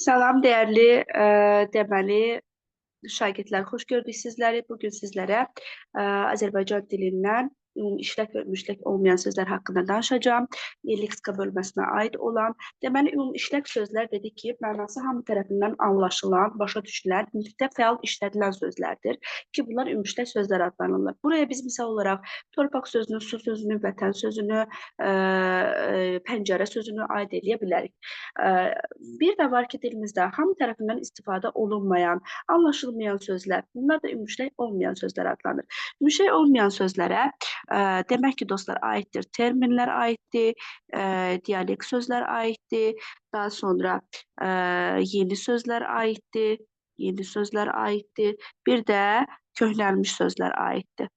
Salam dəyərli, deməli, şagirdlər, xoş gördük sizləri. Bugün sizlərə Azərbaycan dilindən işlək və müştək olmayan sözlər haqqında danışacağım. Lexika bölməsinə aid olan. Deməli, işlək sözlər dedik ki, mənası hamı tərəfindən anlaşılan, başa düşülən, nitqdə fəal işlədilən sözlərdir ki, bunlar ümüşlək sözlər adlanırlar. Buraya biz misal olaraq torpaq sözünü, su sözünü, vətən sözünü, pəncərə sözünü aid edə bilərik. Bir də var ki, dilimizdə hamı tərəfindən istifadə olunmayan, anlaşılmayan sözlər, bunlar da ümüşlək olmayan sözlər adlanır. Ümüşlək olmayan sözlərə demək ki, dostlar, aiddir, terminlər aiddir, dialekt sözlər aiddir, daha sonra yeni sözlər aiddir, bir də köhnəlmiş sözlər aiddir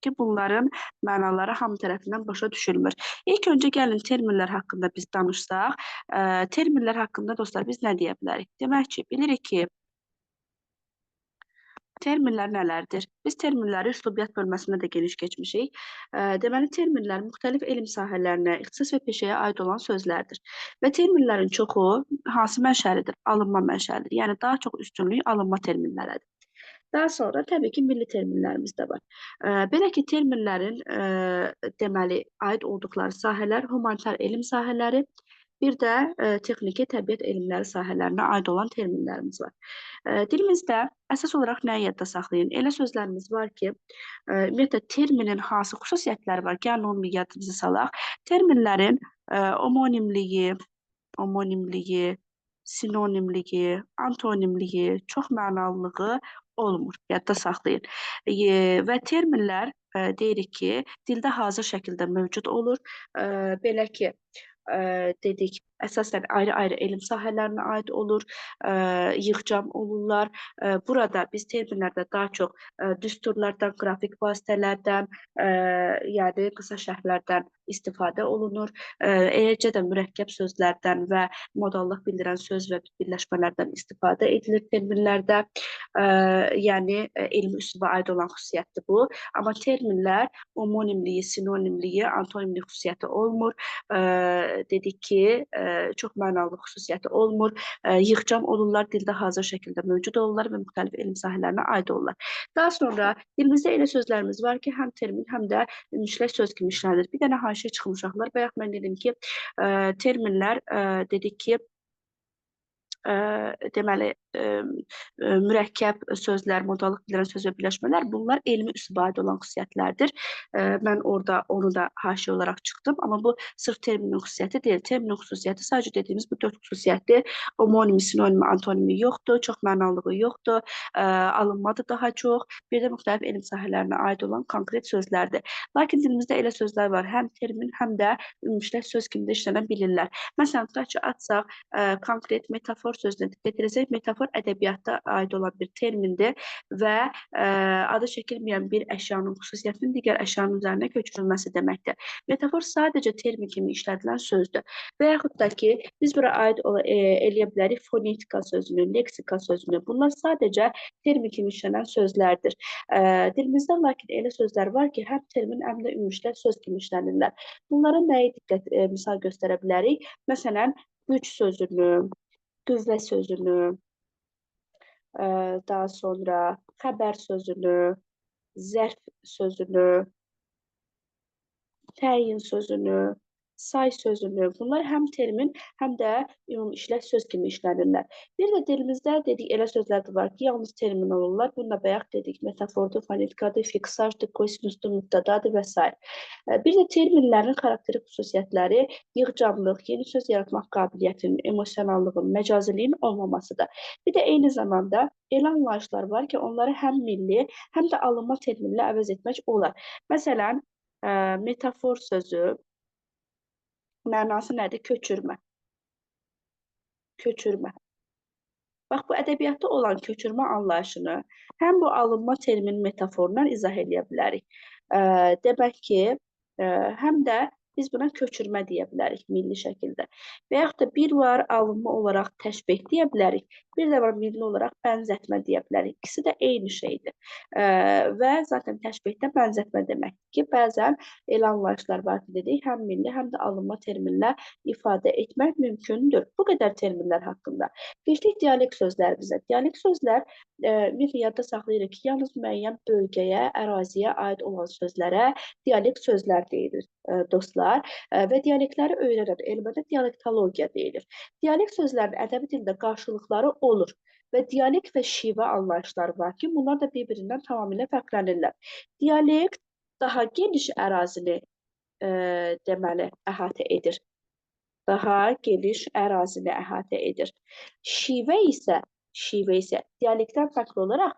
ki, bunların mənaları hamı tərəfindən başa düşülmür. İlk öncə gəlin terminlər haqqında biz danışsaq, terminlər haqqında dostlar biz nə deyə bilərik? Demək ki, bilirik ki, terminlər nələrdir? Biz terminləri üslubiyyat bölməsində də geniş keçmişik. Deməli, terminlər müxtəlif elm sahələrinə, ixtisas və peşəyə aid olan sözlərdir. Və terminlərin çoxu hansı mənşəlidir? Alınma mənşəlidir. Yəni, daha çox üstünlük alınma terminləridir. Daha sonra təbii ki, milli terminlərimiz də var. Belə ki, terminlərin deməli, aid olduqları sahələr humanitar elm sahələri, bir də texniki təbiət elmləri sahələrinə aid olan terminlərimiz var. Dilimizdə əsas olaraq nəyi yadda saxlayın? Elə sözlərimiz var ki, ümumiyyətlə terminin hansı xüsusiyyətləri var? Gəlin onu yadımıza salaq. Terminlərin homonimliyi, sinonimliyi, antonimliyi, çoxmənalılığı olmur. Yadda saxlayın. Və terminlər deyirik ki, dildə hazır şəkildə mövcud olur. Belə ki, dedik, əsasən ayrı-ayrı elm sahələrinə aid olur, yığcam olurlar. Burada biz terminlərdə daha çox düsturlardan, qrafik vasitələrdən, yəni qısa şərhlərdən istifadə olunur. Eləcə də mürəkkəb sözlərdən və modallıq bildirən söz və birləşmələrdən istifadə edilir terminlərdə. Yəni, elmi üsluba aid olan xüsusiyyətdir bu. Amma terminlər homonimliyi, sinonimliyi, antonimliyi xüsusiyyəti olmur. Dedik ki, çox mənalı xüsusiyyəti olmur. Yığcam olurlar, dildə hazır şəkildə mövcud olurlar və müxtəlif elm sahələrinə aid olurlar. Daha sonra dilimizdə elə sözlərimiz var ki, həm termin, həm də ümüşlək söz kimi işlənilir. Bir dənə haşiyə çıxmış uşaqlar. Bayaq mən dedim ki, terminlər dedik ki, deməli, mürəkkəb sözlər, modallıq bildirən söz və birləşmələr, bunlar elmi üsluba aid olan xüsusiyyətlərdir. Mən orada onu da haşiyə olaraq çıxdım, amma bu sırf terminin xüsusiyyəti deyil. Terminin xüsusiyyəti sadəcə dediyimiz bu 4 xüsusiyyətdir. Homonimi, sinonimi, antonimi yoxdur, çox mənalığı yoxdur, alınmadır daha çox. Bir də müxtəlif elm sahələrinə aid olan konkret sözlərdir. Lakin dilimizdə elə sözlər var, həm termin, həm də ümüşlək söz kimi də işlənə bilirlər. Məsələn, tutaq ki, açsaq, konkret metafor sözünə diqqət edəcək. Metafor ədəbiyyatda aid olan bir termindir və adı çəkilməyən bir əşyanın xüsusiyyətinin digər əşyanın üzərinə köçürülməsi deməkdir. Metafor sadəcə termin kimi işlədilən sözdür. Və yaxud da ki, biz bura aid eləyə bilərik fonetika sözünü, leksika sözünü. Bunlar sadəcə termin kimi işlənən sözlərdir. Dilimizdə lakin elə sözlər var ki, həm termin, həm də ümüşlər söz kimi işlənirlər. Bunlara nəyi diqqət misal göstərə bilərik? Məsələn, güc sözünü, qüvvə sözünü, daha sonra xəbər sözünü, zərf sözünü, təyin sözünü, say sözünü, bunlar həm termin, həm də ümumişlək söz kimi işlənirlər. Bir də dilimizdə dedik, elə sözlər də var ki, yalnız termin olurlar. Bunu da bayaq dedik, metafordur, fonetikadır, fiksajdır, kosinusdur, mübtədadır və s. Bir də terminlərin xarakterik xüsusiyyətləri yığcamlıq, yeni söz yaratmaq qabiliyyətinin, emosionallığın, məcaziliyin olmamasıdır. Bir də eyni zamanda elə anlayışlar var ki, onları həm milli, həm də alınma terminlə əvəz etmək olar. Məsələn, metafor sözü mənası nədir? Köçürmə. Köçürmə. Bax, bu ədəbiyyatda olan köçürmə anlayışını həm bu alınma termin metaforundan izah edə bilərik. Demək ki, həm də Biz buna köçürmə deyə bilərik milli şəkildə. Və yaxud da bir var alınma olaraq təşbeh deyə bilərik. Bir də var milli olaraq bənzətmə deyə bilərik. İkisi də eyni şeydir. Və zaten təşbehdə bənzətmə deməkdir ki, bəzən elə anlayışlar var ki, dedik, həm milli, həm də alınma terminlə ifadə etmək mümkündür. Bu qədər terminlər haqqında. Keçdik dialekt sözlərimizə. Dialekt sözlər bir yadda saxlayırıq ki, yalnız müəyyən bölgəyə, əraziyə aid olan sözlərə dialekt sözlər deyilir, dostlar. Və dialektləri öyrənən elmə də dialektologiya deyilir. Dialekt sözlərin ədəbi dildə qarşılıqları olur və dialekt və şivə anlayışları var ki, bunlar da bir-birindən tamamilə fərqlənirlər. Dialekt daha geniş ərazini deməli əhatə edir. Daha geniş ərazini əhatə edir. Şivə isə dialektdən fərqli olaraq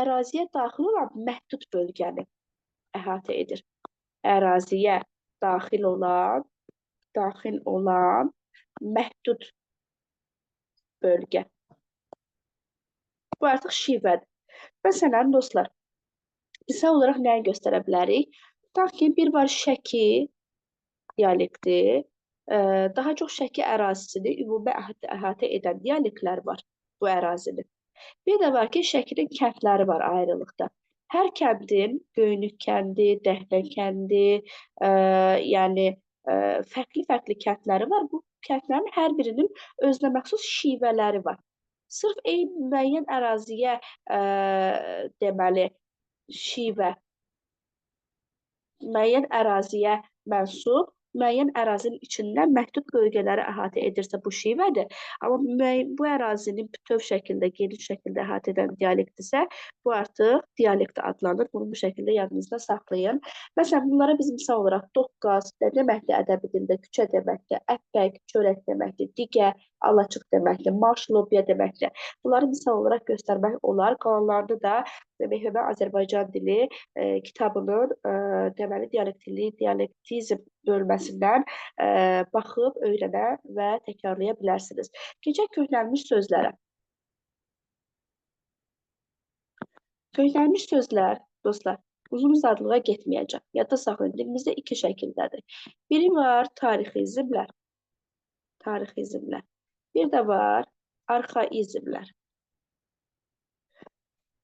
əraziyə daxil olan məhdud bölgəni əhatə edir. Əraziyə daxil olan məhdud bölgə. Bu artıq şivədir. Məsələn, dostlar, misal olaraq nəyi göstərə bilərik? Tutaq ki, bir var Şəki dialekti, daha çox Şəki ərazisini ümumi əhatə edən dialektlər var bu ərazinin. Bir də var ki, Şəkinin kəndləri var ayrılıqda. Hər kəndin Göynük kəndi, Dəhnə kəndi, yəni fərqli-fərqli kəndləri var. Bu kəndlərin hər birinin özünə məxsus şivələri var. Sırf müəyyən əraziyə deməli şivə, müəyyən əraziyə mənsub, müəyyən ərazinin içindən məhdud bölgələri əhatə edirsə bu şivədir. Amma bu ərazini bütöv şəkildə, geniş şəkildə əhatə edən dialektdirsə, bu artıq dialekt adlanır. Bunu bu şəkildə yadınızda saxlayın. Məsələn, bunlara biz misal olaraq doqqaz, nə deməkdir ədəbi dildə, küçə deməkdir, əppək, çörək deməkdir, digər, alaçıq deməkdir, marş, lobya deməkdir. Bunları misal olaraq göstərmək olar. Qalanlarını da Mehriban Azərbaycan dili kitabının deməli dialektizm bölməsindən baxıb, öyrənə və təkrarlaya bilərsiniz. Keçək köhnəlmiş sözlərə. Köhnəlmiş sözlər, dostlar, uzun uzadlığa getməyəcək. Yadda saxlayın, dilimizdə iki şəkildədir. Biri var tarixizmlər. Bir də var arxaizmlər.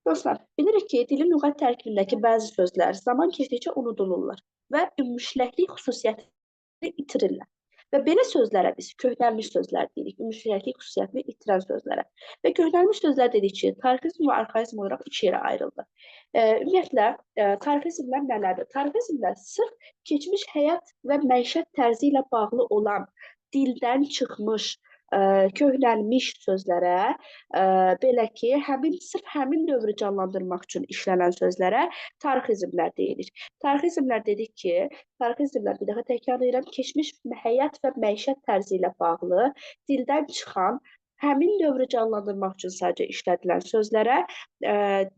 Dostlar, bilirik ki, dilin lüğət tərkibindəki bəzi sözlər zaman keçdikcə unudulurlar və ümmüşləklik xüsusiyyətini itirirlər. Və belə sözlərə biz köhnəlmiş sözlər deyirik, ümmüşləklik xüsusiyyətini itirən sözlərə. Və köhnəlmiş sözlər dedik ki, tarixizm və arxaizm olaraq üç yerə ayrılır. Ümumiyyətlə, tarixizmlər nələrdir? Tarixizmlər sırf keçmiş həyat və məişət tərzi ilə bağlı olan, dildən çıxmış, köhnəlmiş sözlərə, belə ki, sırf həmin dövrü canlandırmaq üçün işlənən sözlərə tarixizmlər deyilir. Tarixizmlər dedik ki, tarixizmlər bir dəfə təkrarlayıram, keçmiş həyat və məişət tərzi ilə bağlı, dildən çıxan, həmin dövrü canlandırmaq üçün sadəcə işlədilən sözlərə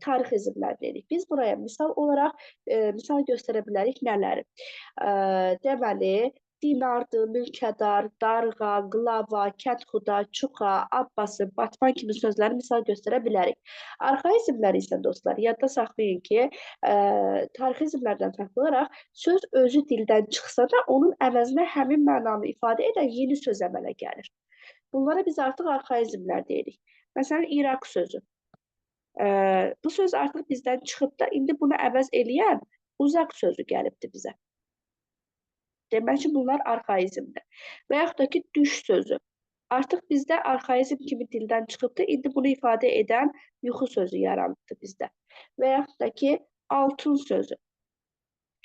tarixizmlər deyirik. Biz buraya misal olaraq misal göstərə bilərik nələri? Deməli, dinardır, mülkədar, darğa, qlava, kətxuda, çuxa, abbası, batman kimi sözləri misal göstərə bilərik. Arxaizmlər isə dostlar, yadda saxlayın ki, tarixizmlərdən fərqli olaraq söz özü dildən çıxsa da onun əvəzinə həmin mənanı ifadə edən yeni söz əmələ gəlir. Bunlara biz artıq arxaizmlər deyirik. Məsələn, İraq sözü. Bu söz artıq bizdən çıxıb da, indi bunu əvəz eləyən uzaq sözü gəlibdir bizə. Demək ki, bunlar arxaizmdir. Və yaxud da ki, düş sözü. Artıq bizdə arxaizm kimi dildən çıxıbdır, indi bunu ifadə edən yuxu sözü yaranıbdır bizdə. Və yaxud da ki, altun sözü.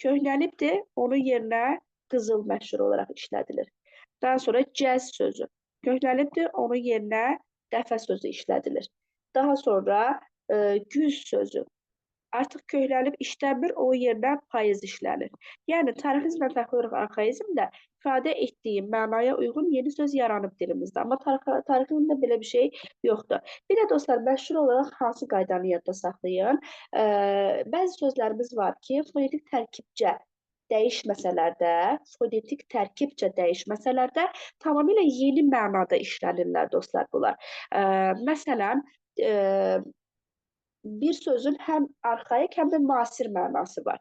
Köhnəlibdir, onun yerinə qızıl məşhur olaraq işlədilir. Daha sonra cəz sözü. Köhnəlibdir, onun yerinə dəfə sözü işlədilir. Daha sonra güz sözü. Artıq köhnəlib işlənmir, o yerinə payız işlənir. Yəni, tarixizmlə fərqli olaraq arxaizmdə ifadə etdiyi mənaya uyğun yeni söz yaranıb dilimizdə. Amma tarixizmdə belə bir şey yoxdur. Bir də dostlar, məşhur olaraq hansı qaydanı yadda saxlayın? Bəzi sözlərimiz var ki, fonetik tərkibcə dəyişməsələrdə tamamilə yeni mənada işlənirlər dostlar bunlar. Məsələn, bir sözün həm arxaik, həm də müasir mənası var.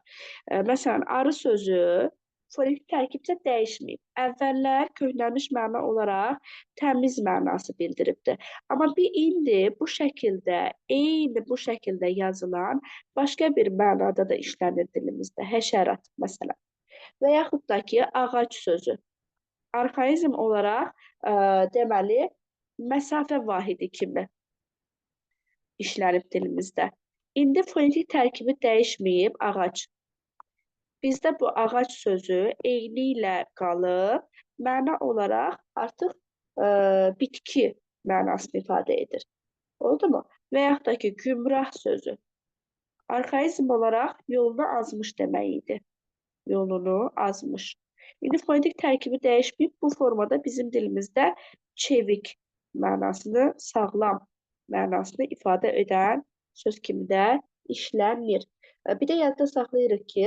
Məsələn, arı sözü fonetik tərkibcə dəyişməyib. Əvvəllər köhnəlmiş məna olaraq təmiz mənası bildiribdir. Amma indi bu şəkildə, eyni bu şəkildə yazılan başqa bir mənada da işlənir dilimizdə. Həşərat, məsələn. Və yaxud da ki, ağac sözü. Arxaizm olaraq, deməli, məsafə vahidi kimi işlənib dilimizdə. İndi fonetik tərkibi dəyişməyib ağac. Bizdə bu ağac sözü eyni ilə qalıb, məna olaraq artıq bitki mənasını ifadə edir. Oldu mu? Və yaxud da ki, gümrah sözü. Arxaizm olaraq yolunu azmış demək idi. Yolunu azmış. İndi fonetik tərkibi dəyişməyib, bu formada bizim dilimizdə çevik mənasını, sağlam mənasını ifadə edən söz kimi də işlənir. Bir də yadda saxlayırıq ki,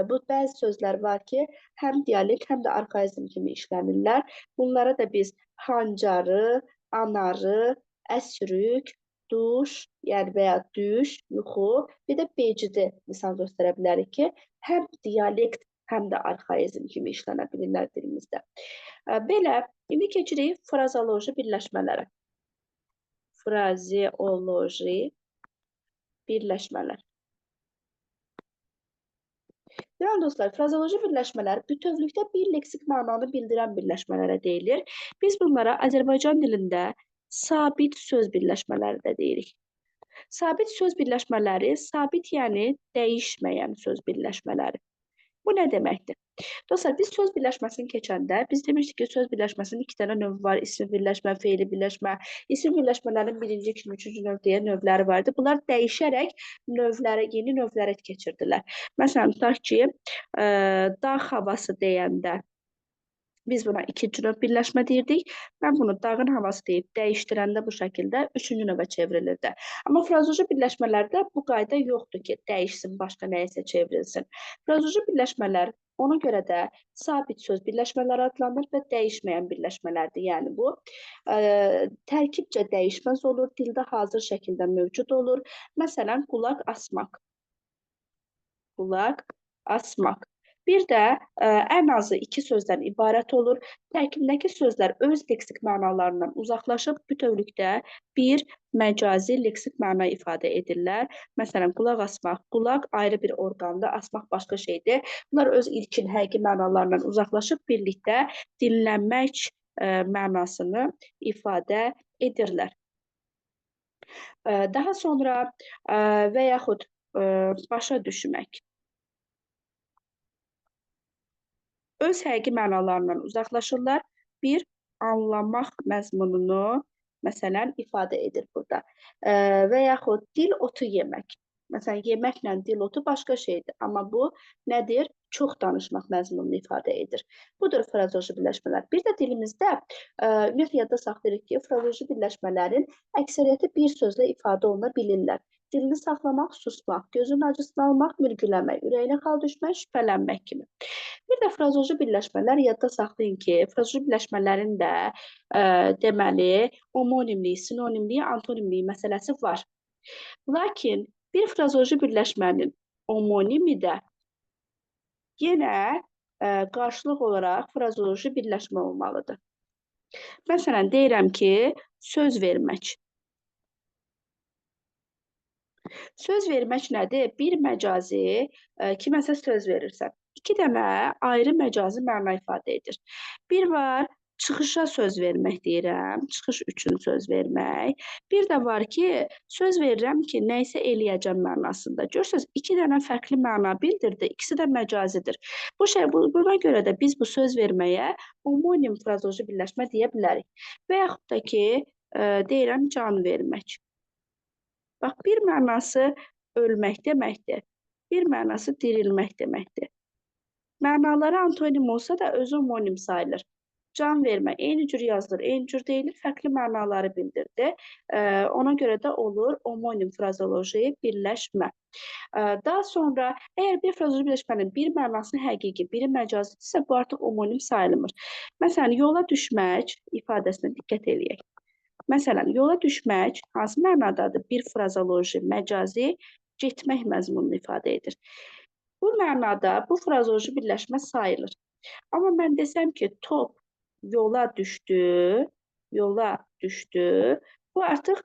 bu bəzi sözlər var ki, həm dialekt, həm də arxaizm kimi işlənirlər. Bunlara da biz hancarı, anarı, əsrük, duş, yəni və ya düş, yuxu, bir də becidi misal göstərə bilərik ki, həm dialekt, həm də arxaizm kimi işlənə bilirlər dilimizdə. Belə, indi keçirik frazoloji birləşmələrə. Frazeoloji birləşmələr. Değerli dostlar, frazoloji birləşmələr bütövlükdə bir leksik mənanı bildirən birləşmələrə deyilir. Biz bunlara Azərbaycan dilində sabit söz birləşmələri də deyirik. Sabit söz birləşmələri, sabit yəni dəyişməyən söz birləşmələri. Bu nə deməkdir? Dostlar, biz söz birləşməsini keçəndə biz demişdik ki, söz birləşməsinin 2 dənə növü var. İsim birləşmə, feili birləşmə. İsim birləşmələrin 1-ci, 2-ci, 3-cü növ deyə növləri vardı. Bunlar dəyişərək növlərə, yeni növlərə keçirdilər. Məsələn, tutaq ki, dağ havası deyəndə biz buna 2-ci növ birləşmə deyirdik. Mən bunu dağın havası deyib dəyişdirəndə bu şəkildə 3-cü növə çevrilirdi. Amma frazoloji birləşmələrdə bu qayda yoxdur ki, dəyişsin, başqa nəyəsə çevrilsin. Frazoloji birləşmələr ona görə də sabit söz birləşmələri adlanır və dəyişməyən birləşmələrdir. Yəni bu, tərkibcə dəyişməz olur, dildə hazır şəkildə mövcud olur. Məsələn, qulaq asmaq. Qulaq asmaq. Bir də ən azı 2 sözdən ibarət olur. Tərkibindəki sözlər öz leksik mənalarından uzaqlaşıb bütövlükdə bir məcazi leksik məna ifadə edirlər. Məsələn, qulaq asmaq, qulaq ayrı bir orqandır, asmaq başqa şeydir. Bunlar öz ilkin həqiqi mənalarından uzaqlaşıb birlikdə dinləmək mənasını ifadə edirlər. Daha sonra və yaxud başa düşmək. Öz həqiqi mənalarından uzaqlaşırlar. Bir, anlamaq məzmununu, məsələn, ifadə edir burada. Və yaxud dil otu yemək. Məsələn, yeməklə dil otu başqa şeydir. Amma bu nədir? Çox danışmaq məzmununu ifadə edir. Budur frazoloji birləşmələr. Bir də dilimizdə ümumiyyətlə yadda saxlayırıq ki, frazoloji birləşmələrin əksəriyyəti bir sözlə ifadə oluna bilirlər. Dilini saxlamaq, susmaq, gözün acısını almaq, mürgüləmək, ürəyinə xal düşmək, şübhələnmək kimi. Bir də frazoloji birləşmələr yadda saxlayın ki, frazoloji birləşmələrin də deməli homonimliyi, sinonimliyi, antonimliyi məsələsi var. Lakin bir frazoloji birləşmənin homonimi də yenə qarşılıq olaraq frazoloji birləşmə olmalıdır. Məsələn, deyirəm ki, söz vermək. Söz vermək nədir? Bir məcazi, kiməsə söz verirsən. 2 dənə ayrı məcazi məna ifadə edir. Bir var, çıxışa söz vermək deyirəm, çıxış üçün söz vermək. Bir də var ki, söz verirəm ki, nəysə eləyəcəm mənasında. Görürsünüz, 2 dənə fərqli məna bildirdi, ikisi də məcazidir. Buna görə də biz bu söz verməyə homonim frazoloji birləşmə deyə bilərik. Və yaxud da ki, deyirəm can vermək. Bax, bir mənası ölmək deməkdir, bir mənası dirilmək deməkdir. Mənaları antonim olsa da özü homonim sayılır. Can vermə, eyni cür yazılır, eyni cür deyilir, fərqli mənaları bildirdi. Ona görə də olur homonim frazoloji birləşmə. Daha sonra, əgər bir frazoloji birləşmənin bir mənası həqiqi, biri məcazidirsə, bu artıq homonim sayılmır. Məsələn, yola düşmək ifadəsinə diqqət eləyək. Məsələn, yola düşmək hansı mənadadır? Bir frazoloji, məcazi, getmək məzmununu ifadə edir. Bu mənada bu frazeoloji birləşmə sayılır. Amma mən desəm ki, top yola düşdü, yola düşdü, bu artıq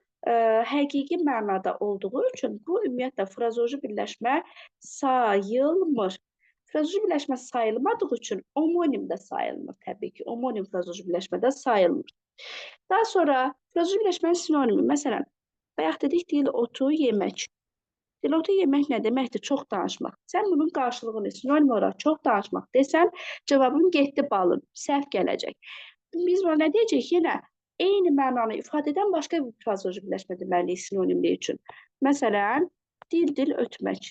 həqiqi mənada olduğu üçün bu ümumiyyətlə frazeoloji birləşmə sayılmır. Frazeoloji birləşmə sayılmadığı üçün omonim də sayılmır təbii ki. Omonim frazeoloji birləşmədə sayılmır. Daha sonra frazeoloji birləşmənin sinonimi, məsələn, bayaq dedik dil otu yemək. Dil otu yemək nə deməkdir? Çox danışmaq. Sən bunun qarşılığını sinonim olaraq çox danışmaq desən, cavabın 7 balın səhv gələcək. Biz buna nə deyəcəyik? Yenə eyni mənanı ifadə edən başqa bir frazeoloji birləşmə deməliyik sinonimlik üçün. Məsələn, dil ötmək.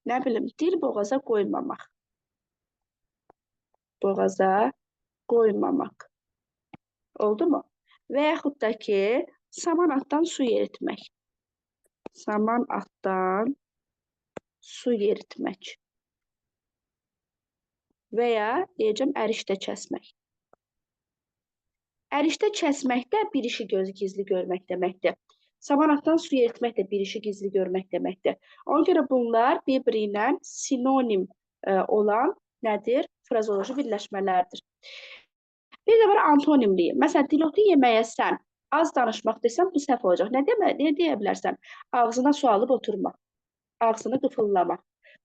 Nə bilim, dil boğaza qoymamaq. Boğaza qoymamaq. Oldu mu? Və yaxud da ki, saman atdan su yeritmək. Saman atdan su yeritmək. Və ya deyəcəm, ərişdə kəsmək. Ərişdə kəsmək də bir işi gözü gizli görmək deməkdir. Saman atdan su yeritmək də bir işi gizli görmək deməkdir. Ona görə bunlar bir-biri ilə sinonim olan nədir? Frazeoloji birləşmələrdir. Bir də var antonimliyi. Məsələn, dil otu yeməyə sən az danışmaq desən, bu səhv olacaq. Nə deyə bilərsən? Ağzına su alıb oturmaq, ağzını qıfıllamaq.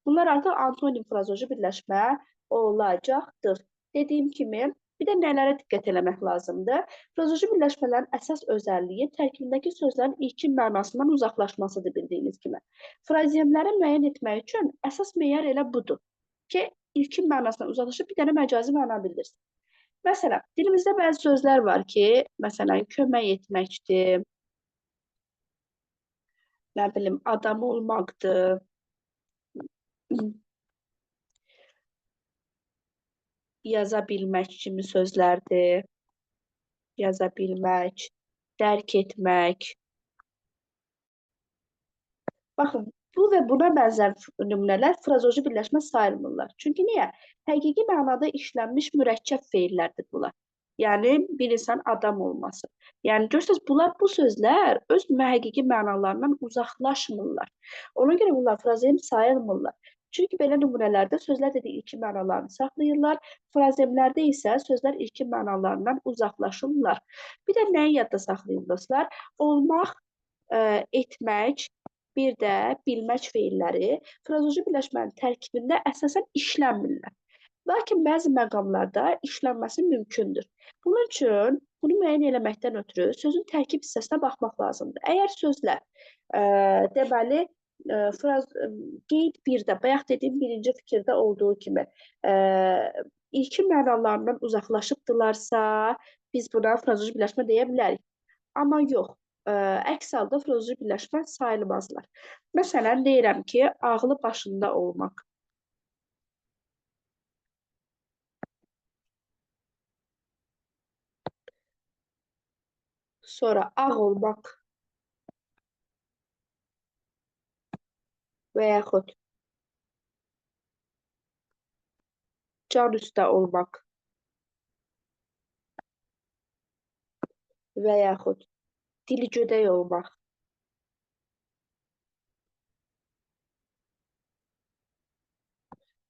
Bunlar artıq antonim frazeoloji birləşmə olacaqdır. Dediyim kimi, bir də nələrə diqqət eləmək lazımdır? Frazeoloji birləşmələrin əsas özəlliyi tərkibindəki sözlərin ilkin mənasından uzaqlaşmasıdır, bildiyiniz kimi. Frazemləri müəyyən etmək üçün əsas meyar elə budur ki, ilkin mənasından uzaqlaşıb bir dənə məcazi məna bildirsin. Məsələn, dilimizdə bəzi sözlər var ki, məsələn, kömək etməkdir, nə bilim, adam olmaqdır, yaza bilmək kimi sözlərdir, yaza bilmək, dərk etmək. Baxın, bu və buna bənzər nümunələr frazeoloji birləşmə sayılmırlar. Çünki niyə? Həqiqi mənada işlənmiş mürəkkəb feillərdir bunlar. Yəni, bir insan adam olması. Yəni, görürsünüz, bu sözlər öz həqiqi mənalarından uzaqlaşmırlar. Ona görə bunlar frazem sayılmırlar. Çünki belə nümunələrdə sözlər dediyi ilkin mənalarını saxlayırlar, frazemlərdə isə sözlər ilkin mənalarından uzaqlaşırlar. Bir də nəyi yadda saxlayın, dostlar? Olmaq, etmək, bir də bilmək feilləri frazeoloji birləşmənin tərkibində əsasən işlənmirlər. Lakin bəzi məqamlarda işlənməsi mümkündür. Bunun üçün bunu müəyyən eləməkdən ötürü sözün tərkib hissəsinə baxmaq lazımdır. Əgər sözlər deməli qeyd 1-də, bayaq dediyim birinci fikirdə olduğu kimi ilkin mənalarından uzaqlaşıbdırlarsa, biz buna frazeoloji birləşmə deyə bilərik. Amma yox, əks halda frazeoloji birləşmə sayılmazlar. Məsələn, deyirəm ki, ağlı başında olmaq. Sonra ağ olmaq və yaxud can üstə olmaq və yaxud dili gödək olmaq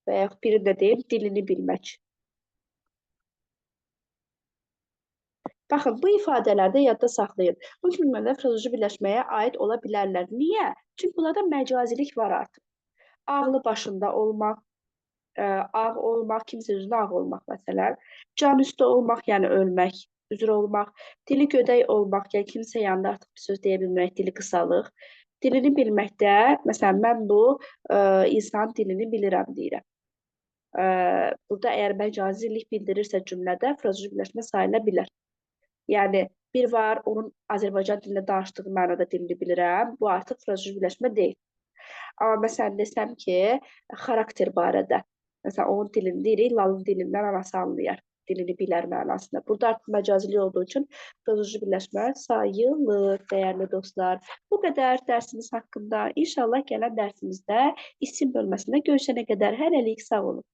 və yaxud birində deyim, dilini bilmək. Baxın, bu ifadələrdə yadda saxlayın. Bu cümlələr frazeoloji birləşməyə aid ola bilərlər. Niyə? Çünki bunlarda məcazilik var artıq. Ağlı başında olmaq, ağ olmaq, kimsə üzrə ağ olmaq məsələn. Can üstə olmaq, yəni ölmək, üzr olmaq. Dili gödək olmaq, yəni kimsə yanında artıq bir söz deyə bilmək, dili qısalıq. Dilini bilməkdə, məsələn, mən bu insan dilini bilirəm deyirəm. Burada əgər məcazilik bildirirsə cümlədə frazeoloji birləşmə sayıla bilər. Yəni, bir var, onun Azərbaycan dilində danışdığı mənada dilini bilirəm, bu artıq frazeoloji birləşmə deyil. Amma məsələn, desəm ki, xarakter barədə, məsələn, onun dilini deyirik, lalın dilindən anası anlayar, dilini bilər mənasında. Burada artıq məcazilik olduğu üçün frazeoloji birləşmə sayılır, dəyərli dostlar. Bu qədər dərsimiz haqqında. İnşallah gələn dərsimizdə isim bölməsində görüşənə qədər hələlik sağ olun.